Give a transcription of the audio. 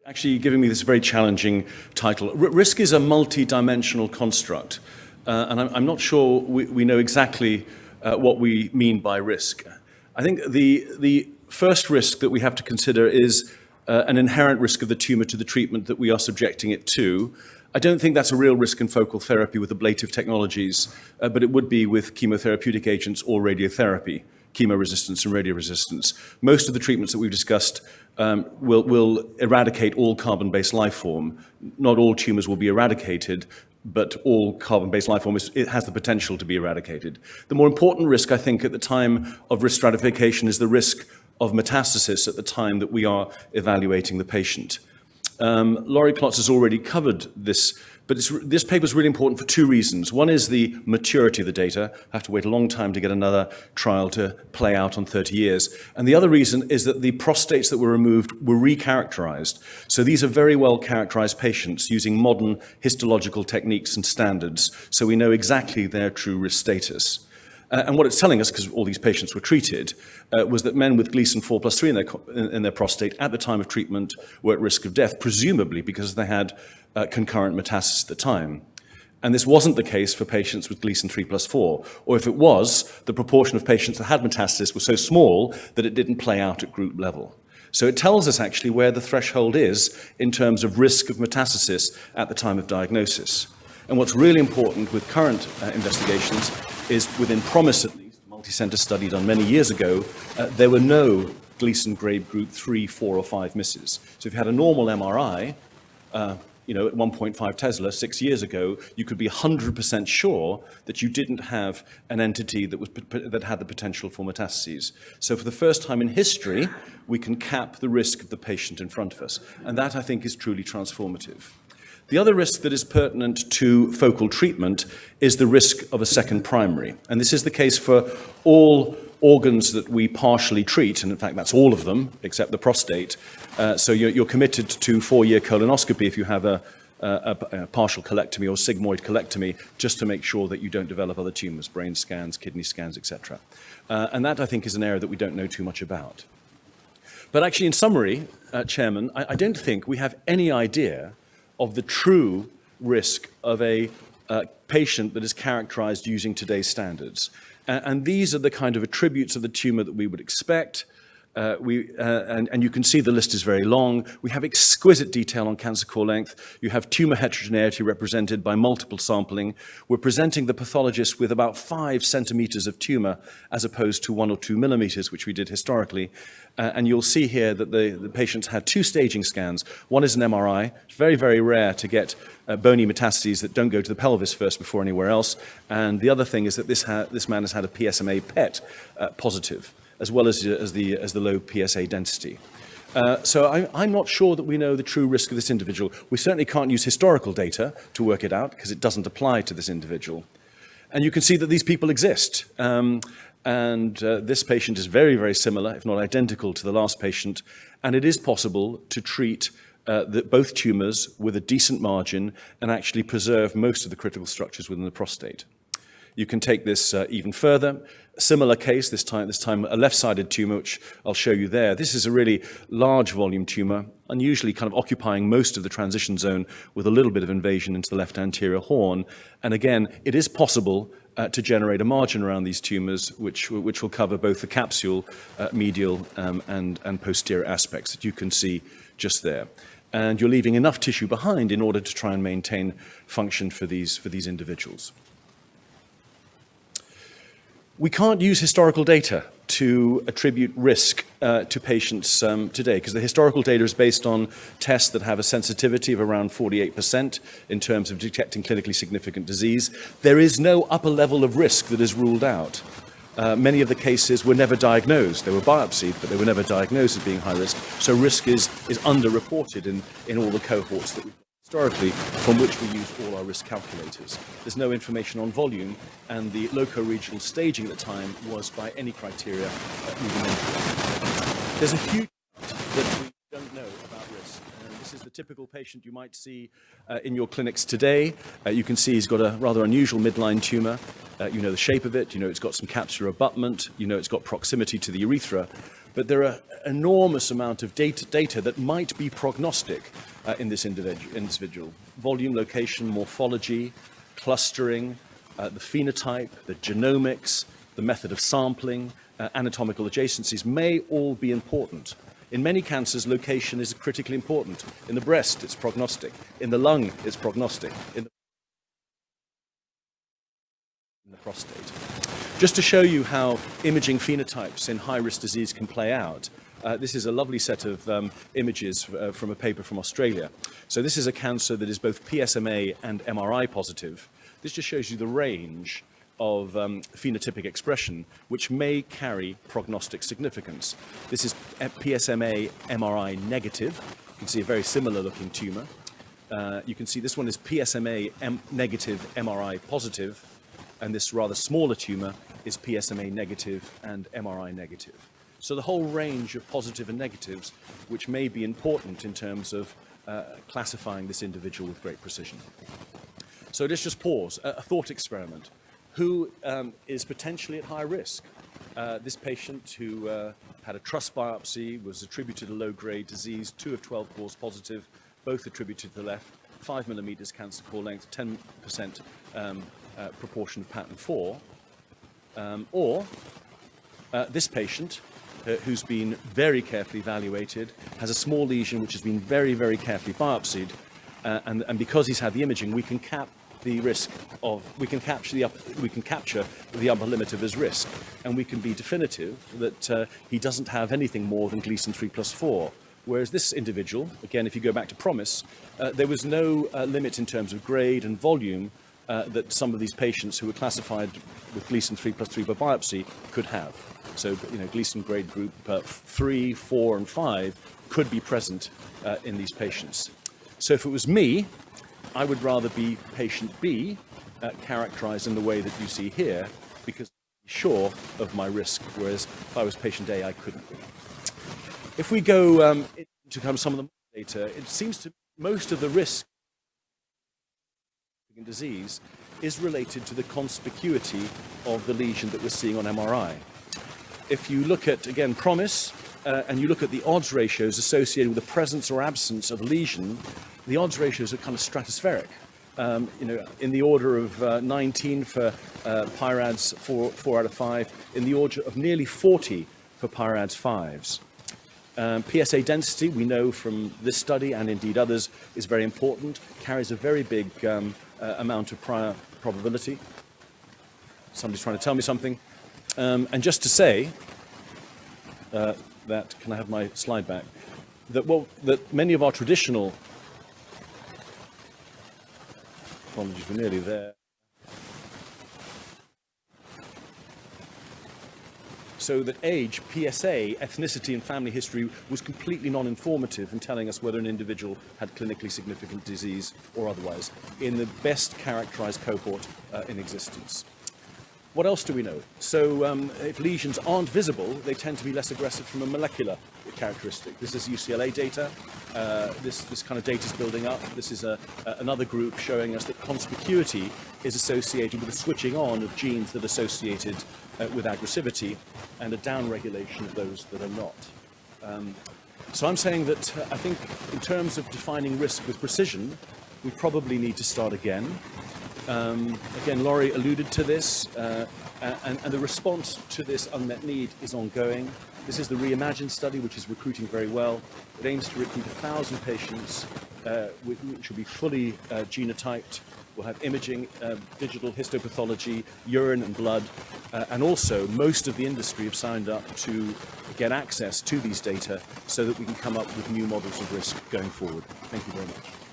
Actually giving me this very challenging title. Risk is a multi-dimensional construct, and I'm not sure we know exactly what we mean by risk. I think the first risk that we have to consider is an inherent risk of the tumor to the treatment that we are subjecting it to. I don't think that's a real risk in focal therapy with ablative technologies, but it would be with chemotherapeutic agents or radiotherapy, chemo resistance and radio resistance. Most of the treatments that we've discussed will eradicate all carbon-based life form. Not all tumors will be eradicated, but all carbon-based life form it has the potential to be eradicated. The more important risk, I think, at the time of risk stratification is the risk of metastasis at the time that we are evaluating the patient. Laurie Klotz has already covered this, but this paper is really important for two reasons. One is the maturity of the data. I have to wait a long time to get another trial to play out on 30 years. And the other reason is that the prostates that were removed were recharacterized. So these are very well characterized patients using modern histological techniques and standards. So we know exactly their true risk status. And what it's telling us, because all these patients were treated, was that men with Gleason 4+3 in their prostate at the time of treatment were at risk of death, presumably because they had concurrent metastasis at the time. And this wasn't the case for patients with Gleason 3+4, or if it was, the proportion of patients that had metastasis was so small that it didn't play out at group level. So it tells us actually where the threshold is in terms of risk of metastasis at the time of diagnosis. And what's really important with current investigations is within PROMISE, at least, a multi-center study done many years ago, there were no Gleason grade group 3, 4, or 5 misses. So if you had a normal MRI, at 1.5 Tesla 6 years ago, you could be 100% sure that you didn't have an entity that had the potential for metastases. So for the first time in history, we can cap the risk of the patient in front of us. And that, I think, is truly transformative. The other risk that is pertinent to focal treatment is the risk of a second primary. And this is the case for all organs that we partially treat, and in fact that's all of them except the prostate. So you're committed to 4-year colonoscopy if you have a partial colectomy or sigmoid colectomy, just to make sure that you don't develop other tumors, brain scans, kidney scans, etc. And that, I think, is an area that we don't know too much about. But actually, in summary, Chairman, I don't think we have any idea of the true risk of a patient that is characterized using today's standards. And these are the kind of attributes of the tumor that we would expect. And you can see the list is very long. We have exquisite detail on cancer core length. You have tumor heterogeneity represented by multiple sampling. We're presenting the pathologist with about 5 centimeters of tumor as opposed to 1 or 2 millimeters, which we did historically. And you'll see here that the patients had 2 staging scans. One is an MRI. It's very, very rare to get bony metastases that don't go to the pelvis first before anywhere else. And the other thing is that this man has had a PSMA PET positive, as well as the low PSA density. So I'm not sure that we know the true risk of this individual. We certainly can't use historical data to work it out because it doesn't apply to this individual. And you can see that these people exist. This patient is very, very similar, if not identical, to the last patient. And it is possible to treat both tumors with a decent margin and actually preserve most of the critical structures within the prostate. You can take this even further. A similar case, this time a left-sided tumor, which I'll show you there. This is a really large volume tumor, unusually kind of occupying most of the transition zone with a little bit of invasion into the left anterior horn. And again, it is possible to generate a margin around these tumors, which will cover both the capsule, medial, and posterior aspects that you can see just there. And you're leaving enough tissue behind in order to try and maintain function for these individuals. We can't use historical data to attribute risk to patients today, because the historical data is based on tests that have a sensitivity of around 48% in terms of detecting clinically significant disease. There is no upper level of risk that is ruled out. Many of the cases were never diagnosed. They were biopsied, but they were never diagnosed as being high risk. So risk is underreported in all the cohorts that we've historically, from which we use all our risk calculators. There's no information on volume, and the loco-regional staging at the time was, by any criteria, rudimentary. There's a huge amount that we don't know about risk. This is the typical patient you might see in your clinics today. You can see he's got a rather unusual midline tumor. You know the shape of it. You know it's got some capsular abutment. You know it's got proximity to the urethra. But there are enormous amount of data that might be prognostic in this individual. Volume, location, morphology, clustering, the phenotype, the genomics, the method of sampling, anatomical adjacencies may all be important. In many cancers, location is critically important. In the breast, it's prognostic. In the lung, it's prognostic. In the prostate. Just to show you how imaging phenotypes in high-risk disease can play out, this is a lovely set of images from a paper from Australia. So this is a cancer that is both PSMA and MRI positive. This just shows you the range of phenotypic expression, which may carry prognostic significance. This is PSMA MRI negative. You can see a very similar looking tumor. You can see this one is PSMA negative MRI positive, and this rather smaller tumor is PSMA negative and MRI negative. So the whole range of positive and negatives, which may be important in terms of classifying this individual with great precision. So let's just pause, a thought experiment. Who is potentially at high risk? This patient who had a trust biopsy, was attributed to low-grade disease, 2 of 12 cause positive, both attributed to the left, 5 millimeters cancer core length, 10% proportion of pattern 4. Or this patient who's been very carefully evaluated, has a small lesion which has been very, very carefully biopsied, and because he's had the imaging, we can cap the risk of, we can capture the upper limit of his risk, and we can be definitive that he doesn't have anything more than Gleason 3+4. Whereas this individual, again, if you go back to PROMISE, there was no limit in terms of grade and volume that some of these patients who were classified with Gleason 3+3 by biopsy could have. So, Gleason grade group 3, 4, and 5 could be present in these patients. So if it was me, I would rather be patient B, characterized in the way that you see here, because I'm sure of my risk, whereas if I was patient A, I couldn't be. If we go into some of the data, it seems to most of the risk in disease is related to the conspicuity of the lesion that we're seeing on MRI. If you look at, again, PROMISE, and you look at the odds ratios associated with the presence or absence of a lesion, the odds ratios are kind of stratospheric. In the order of 19 for PIRADS 4 out of 5, in the order of nearly 40 for PIRADS 5s. PSA density, we know from this study and indeed others, is very important, carries a very big amount of prior probability. Somebody's trying to tell me something. And just to say that, can I have my slide back? That many of our traditional, apologies, we're nearly there. So that age, PSA, ethnicity and family history was completely non-informative in telling us whether an individual had clinically significant disease or otherwise in the best characterized cohort in existence. What else do we know? So if lesions aren't visible, they tend to be less aggressive from a molecular characteristic. This is UCLA data. This kind of data is building up. This is another group showing us that conspicuity is associated with the switching on of genes that are associated with aggressivity and a downregulation of those that are not. So I'm saying that I think in terms of defining risk with precision, we probably need to start again. Again, Laurie alluded to this, and the response to this unmet need is ongoing. This is the Reimagine study, which is recruiting very well. It aims to recruit 1,000 patients, which will be fully genotyped. We'll have imaging, digital histopathology, urine and blood, and also most of the industry have signed up to get access to these data so that we can come up with new models of risk going forward. Thank you very much.